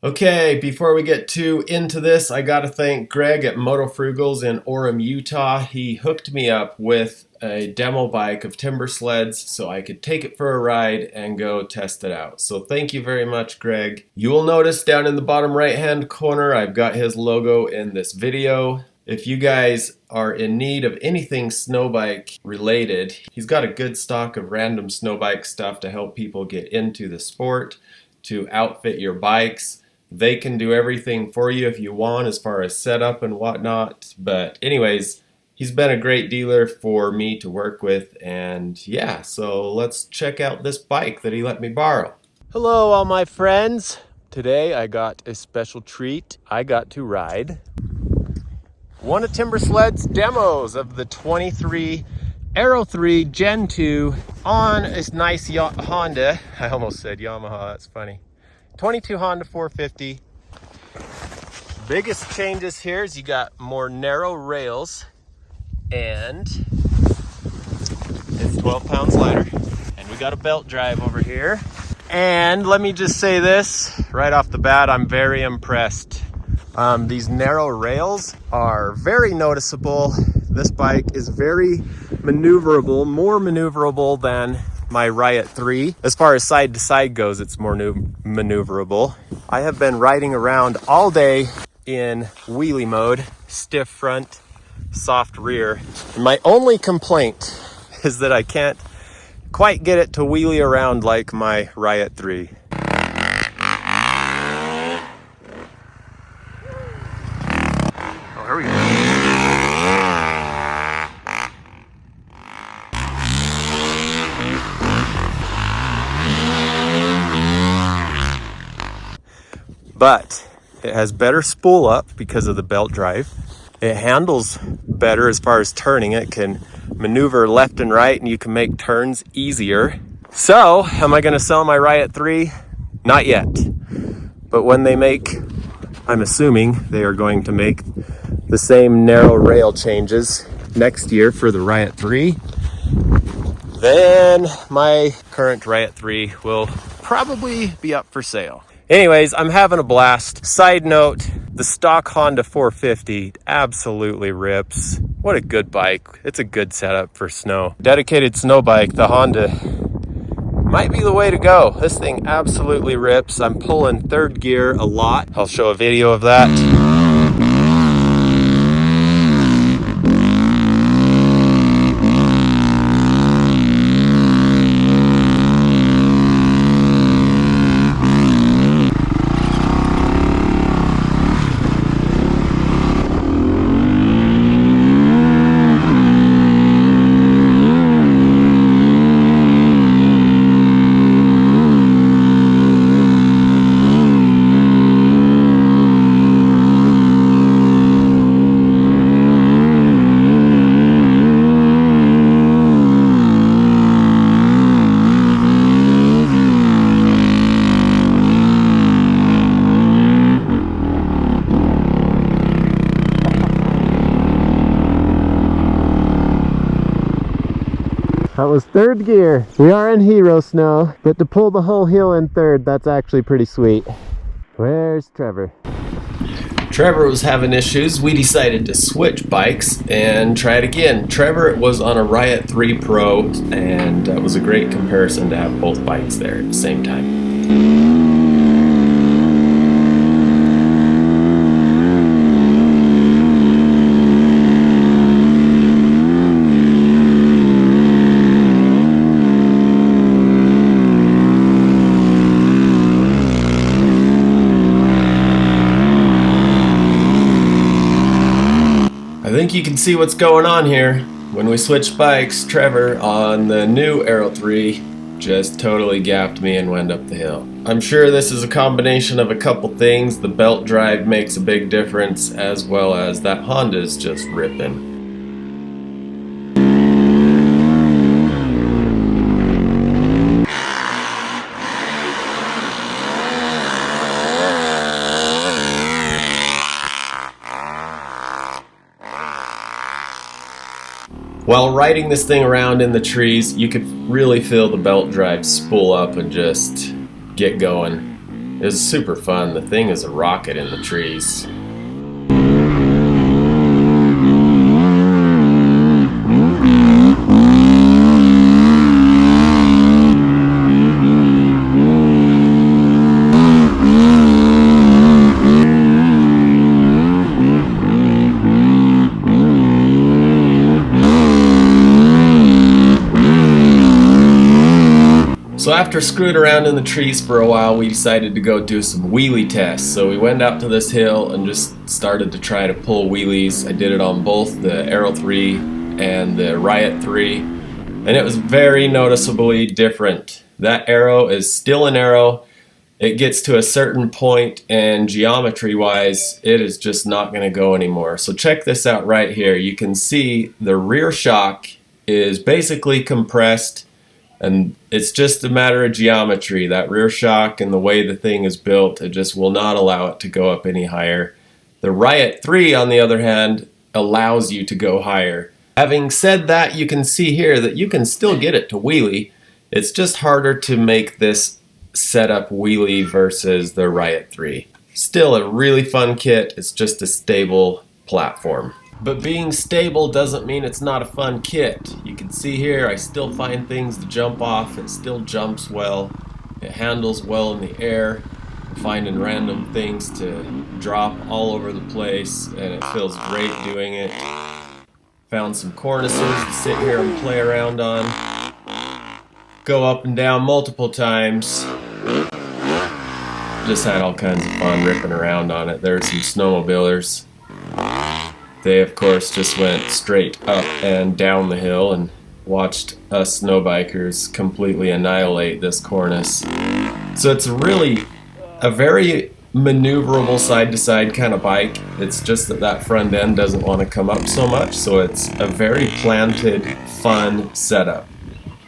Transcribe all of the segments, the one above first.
Okay, before we get too into this, I gotta thank Greg at Moto Frugals in Orem, Utah. He hooked me up with a demo bike of Timbersleds so I could take it for a ride and go test it out. So thank you very much, Greg. You will notice down in the bottom right hand corner, I've got his logo in this video. If you guys are in need of anything snowbike related, he's got a good stock of random snowbike stuff to help people get into the sport, to outfit your bikes. They can do everything for you if you want as far as setup and whatnot. But anyways, he's been a great dealer for me to work with. And yeah, so let's check out this bike that he let me borrow. Hello, all my friends. Today I got a special treat. I got to ride one of Timbersled's demos of the 23 Aero3 Gen 2 on a nice Honda. I almost said Yamaha, that's funny. 22 Honda 450. Biggest changes here is you got more narrow rails and it's 12 pounds lighter. And we got a belt drive over here. And let me just say this right off the bat, I'm very impressed. These narrow rails are very noticeable. This bike is very maneuverable, more maneuverable than my Riot 3. As far as side to side goes, it's more maneuverable. I have been riding around all day in wheelie mode, stiff front, soft rear. And my only complaint is that I can't quite get it to wheelie around like my Riot 3. Oh, here we go. But it has better spool up because of the belt drive. It handles better as far as turning. It can maneuver left and right and you can make turns easier. So, am I gonna sell my Riot 3? Not yet. But when they make, I'm assuming they are going to make the same narrow rail changes next year for the Riot 3, then my current Riot 3 will probably be up for sale. Anyways, I'm having a blast. Side note, the stock Honda 450 absolutely rips. What a good bike. It's a good setup for snow. Dedicated snow bike, the Honda might be the way to go. This thing absolutely rips. I'm pulling third gear a lot. I'll show a video of that. That was third gear. We are in hero snow, but to pull the whole hill in third, that's actually pretty sweet. Where's Trevor? Trevor was having issues. We decided to switch bikes and try it again. Trevor was on a Riot 3 Pro, and it was a great comparison to have both bikes there at the same time. I think you can see what's going on here. When we switched bikes, Trevor on the new Aero3 just totally gapped me and went up the hill. I'm sure this is a combination of a couple things. The belt drive makes a big difference, as well as that Honda's just ripping. While riding this thing around in the trees, you could really feel the belt drive spool up and just get going. It's super fun. The thing is a rocket in the trees. So after screwing around in the trees for a while, we decided to go do some wheelie tests. So we went out to this hill and just started to try to pull wheelies. I did it on both the Aero3 and the Riot 3, and it was very noticeably different. That Aero is still an Aero. It gets to a certain point, and geometry-wise, it is just not going to go anymore. So check this out right here. You can see the rear shock is basically compressed, and it's just a matter of geometry. That rear shock and the way the thing is built, it just will not allow it to go up any higher. The Riot 3, on the other hand, allows you to go higher. Having said that, you can see here that you can still get it to wheelie. It's just harder to make this setup wheelie versus the Riot 3. Still a really fun kit. It's just a stable platform. But being stable doesn't mean it's not a fun kit. You can see here I still find things to jump off. It still jumps well. It handles well in the air. I'm finding random things to drop all over the place, and it feels great doing it. Found some cornices to sit here and play around on. Go up and down multiple times. Just had all kinds of fun ripping around on it. There are some snowmobilers. They, of course, just went straight up and down the hill and watched us snowbikers completely annihilate this cornice. So it's really a very maneuverable side-to-side kind of bike. It's just that that front end doesn't want to come up so much, so it's a very planted, fun setup.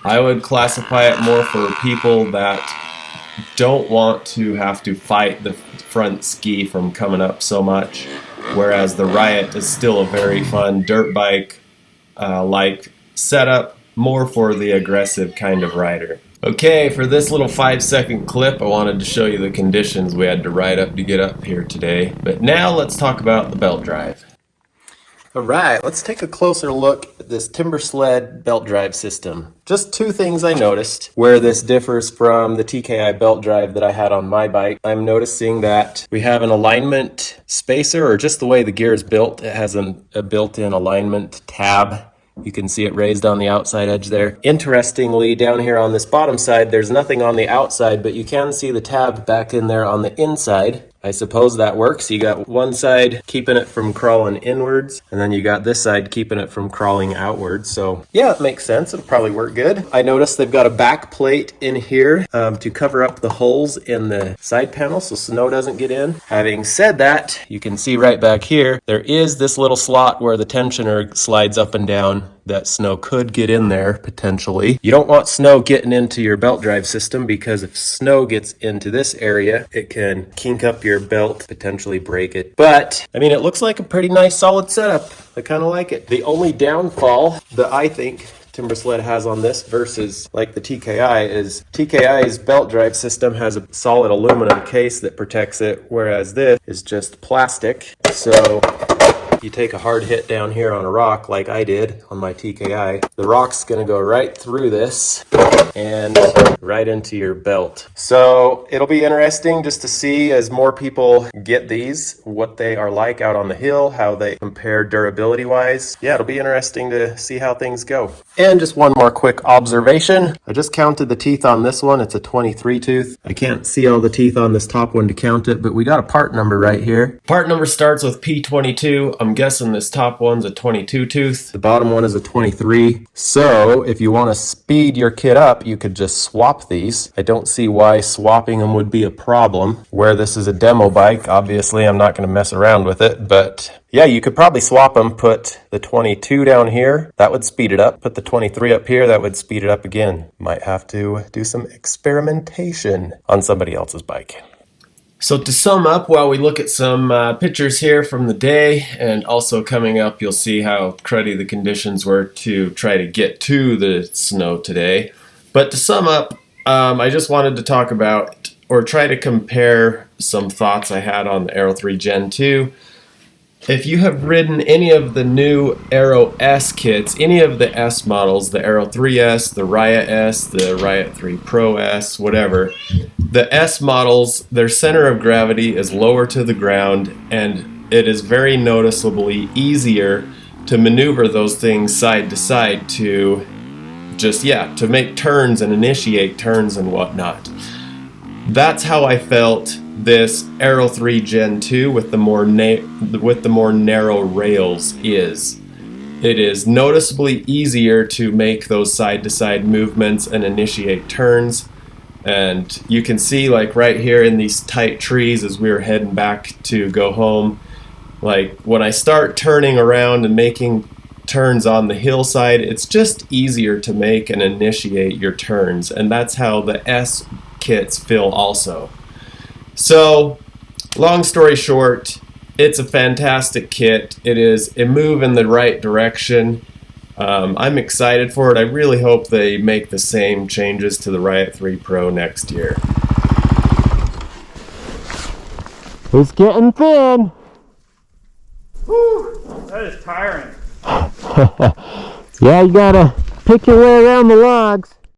I would classify it more for people that don't want to have to fight the front ski from coming up so much. Whereas the Riot is still a very fun dirt bike like setup, more for the aggressive kind of rider. Okay, for this little 5-second clip, I wanted to show you the conditions we had to ride up to get up here today. But now let's talk about the belt drive. Alright, let's take a closer look at this Timbersled belt drive system. Just two things I noticed where this differs from the TKI belt drive that I had on my bike. I'm noticing that we have an alignment spacer, or just the way the gear is built. It has a built-in alignment tab. You can see it raised on the outside edge there. Interestingly, down here on this bottom side, there's nothing on the outside, but you can see the tab back in there on the inside. I suppose that works. You got one side keeping it from crawling inwards, and then you got this side keeping it from crawling outwards. So yeah, it makes sense. It'll probably work good. I noticed they've got a back plate in here to cover up the holes in the side panel so snow doesn't get in. Having said that, you can see right back here, there is this little slot where the tensioner slides up and down. That snow could get in there potentially. You don't want snow getting into your belt drive system, because if snow gets into this area, it can kink up your belt, potentially break it. But I mean, it looks like a pretty nice solid setup. I kind of like it. The only downfall that I think Timbersled has on this versus like the TKI is TKI's belt drive system has a solid aluminum case that protects it, whereas this is just plastic. So you take a hard hit down here on a rock like I did on my TKI, the rock's gonna go right through this and right into your belt. So it'll be interesting just to see, as more people get these, what they are like out on the hill, how they compare durability wise. Yeah, it'll be interesting to see how things go. And just one more quick observation. I just counted the teeth on this one. It's a 23 tooth. I can't see all the teeth on this top one to count it, but we got a part number right here. Part number starts with P22. I'm guessing this top one's a 22 tooth. The bottom one is a 23. So if you want to speed your kit up, you could just swap these. I don't see why swapping them would be a problem. Where this is a demo bike, obviously I'm not going to mess around with it, but yeah, you could probably swap them. Put the 22 down here, that would speed it up. Put the 23 up here, that would speed it up again. Might have to do some experimentation on somebody else's bike. So to sum up, while we look at some pictures here from the day, and also coming up, you'll see how cruddy the conditions were to try to get to the snow today. But to sum up, I just wanted to talk about or try to compare some thoughts I had on the Aero3 Gen 2. If you have ridden any of the new Aero S kits, any of the S models, the Aero3S, the Riot S, the Riot 3 Pro S, whatever, the S models, their center of gravity is lower to the ground, and it is very noticeably easier to maneuver those things side to side to just, to make turns and initiate turns and whatnot. That's how I felt this Aero3 Gen 2 with the more narrow rails is. It is noticeably easier to make those side-to-side movements and initiate turns. And you can see, like right here in these tight trees as we were heading back to go home, like when I start turning around and making turns on the hillside, it's just easier to make and initiate your turns. And that's how the S kits feel also. So, long story short, it's a fantastic kit. It is a move in the right direction. I'm excited for it. I really hope they make the same changes to the Riot 3 Pro next year. It's getting thin. Whew, that is tiring. Yeah, you gotta pick your way around the logs.